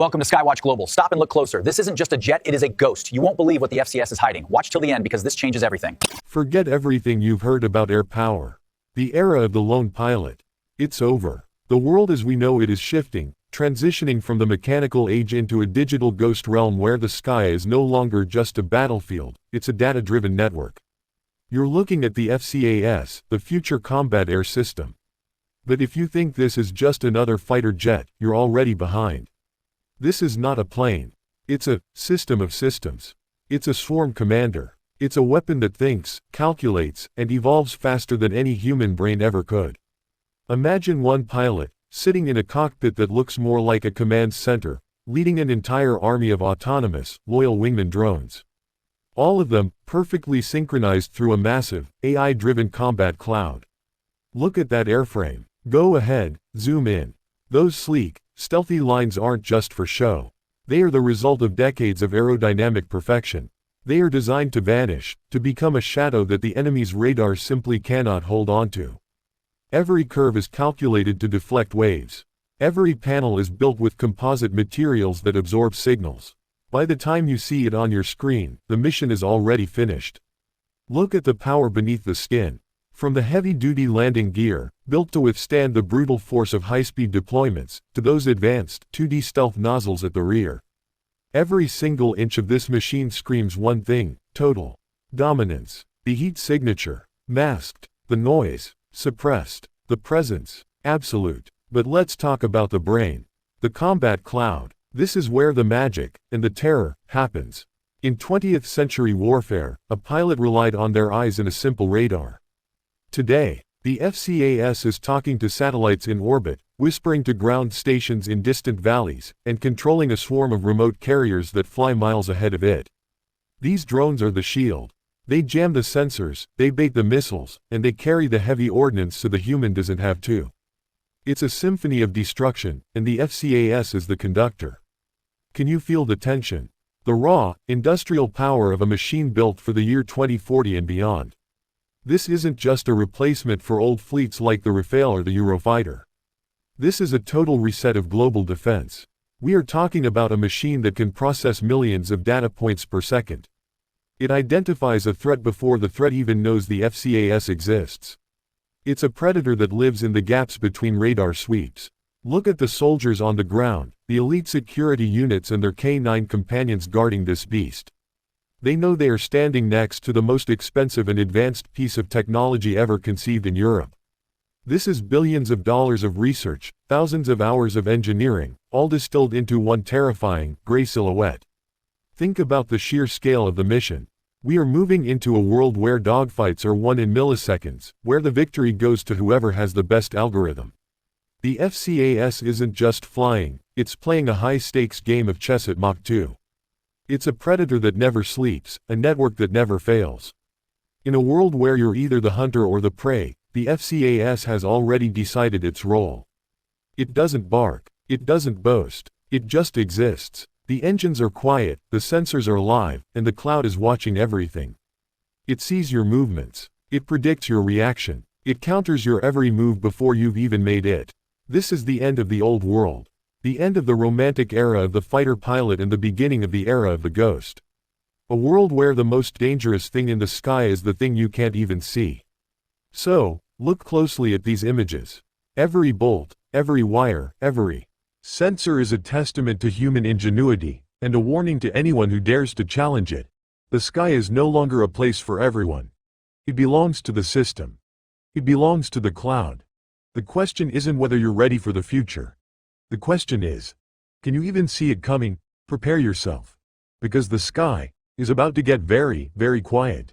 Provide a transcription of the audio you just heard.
Welcome to SkyWatch Global. Stop and look closer. This isn't just a jet, it is a ghost. You won't believe what the FCAS is hiding. Watch till the end because this changes everything. Forget everything you've heard about air power. The era of the lone pilot. It's over. The world as we know it is shifting, transitioning from the mechanical age into a digital ghost realm where the sky is no longer just a battlefield, it's a data-driven network. You're looking at the FCAS, the Future Combat Air System. But if you think this is just another fighter jet, you're already behind. This is not a plane. It's a system of systems. It's a swarm commander. It's a weapon that thinks, calculates, and evolves faster than any human brain ever could. Imagine one pilot, sitting in a cockpit that looks more like a command center, leading an entire army of autonomous, loyal wingman drones. All of them, perfectly synchronized through a massive, AI-driven combat cloud. Look at that airframe. Go ahead, zoom in. Those sleek, stealthy lines aren't just for show. They are the result of decades of aerodynamic perfection. They are designed to vanish, to become a shadow that the enemy's radar simply cannot hold onto. Every curve is calculated to deflect waves. Every panel is built with composite materials that absorb signals. By the time you see it on your screen, the mission is already finished. Look at the power beneath the skin. From the heavy-duty landing gear, built to withstand the brutal force of high-speed deployments, to those advanced 2D stealth nozzles at the rear. Every single inch of this machine screams one thing: total dominance. The heat signature, masked. The noise, suppressed. The presence, absolute. But let's talk about the brain. The combat cloud. This is where the magic, and the terror, happens. In 20th century warfare, a pilot relied on their eyes and a simple radar. Today, the FCAS is talking to satellites in orbit, whispering to ground stations in distant valleys, and controlling a swarm of remote carriers that fly miles ahead of it. These drones are the shield. They jam the sensors, they bait the missiles, and they carry the heavy ordnance so the human doesn't have to. It's a symphony of destruction, and the FCAS is the conductor. Can you feel the tension? The raw, industrial power of a machine built for the year 2040 and beyond. This isn't just a replacement for old fleets like the Rafale or the Eurofighter. This is a total reset of global defense. We are talking about a machine that can process millions of data points per second. It identifies a threat before the threat even knows the FCAS exists. It's a predator that lives in the gaps between radar sweeps. Look at the soldiers on the ground, the elite security units and their K9 companions guarding this beast. They know they are standing next to the most expensive and advanced piece of technology ever conceived in Europe. This is billions of dollars of research, thousands of hours of engineering, all distilled into one terrifying, gray silhouette. Think about the sheer scale of the mission. We are moving into a world where dogfights are won in milliseconds, where the victory goes to whoever has the best algorithm. The FCAS isn't just flying, it's playing a high-stakes game of chess at Mach 2. It's a predator that never sleeps, a network that never fails. In a world where you're either the hunter or the prey, the FCAS has already decided its role. It doesn't bark, it doesn't boast, it just exists. The engines are quiet, the sensors are live, and the cloud is watching everything. It sees your movements. It predicts your reaction. It counters your every move before you've even made it. This is the end of the old world. The end of the romantic era of the fighter pilot and the beginning of the era of the ghost. A world where the most dangerous thing in the sky is the thing you can't even see. So, look closely at these images. Every bolt, every wire, every sensor is a testament to human ingenuity, and a warning to anyone who dares to challenge it. The sky is no longer a place for everyone. It belongs to the system. It belongs to the cloud. The question isn't whether you're ready for the future. The question is, can you even see it coming? Prepare yourself. Because the sky is about to get very, very quiet.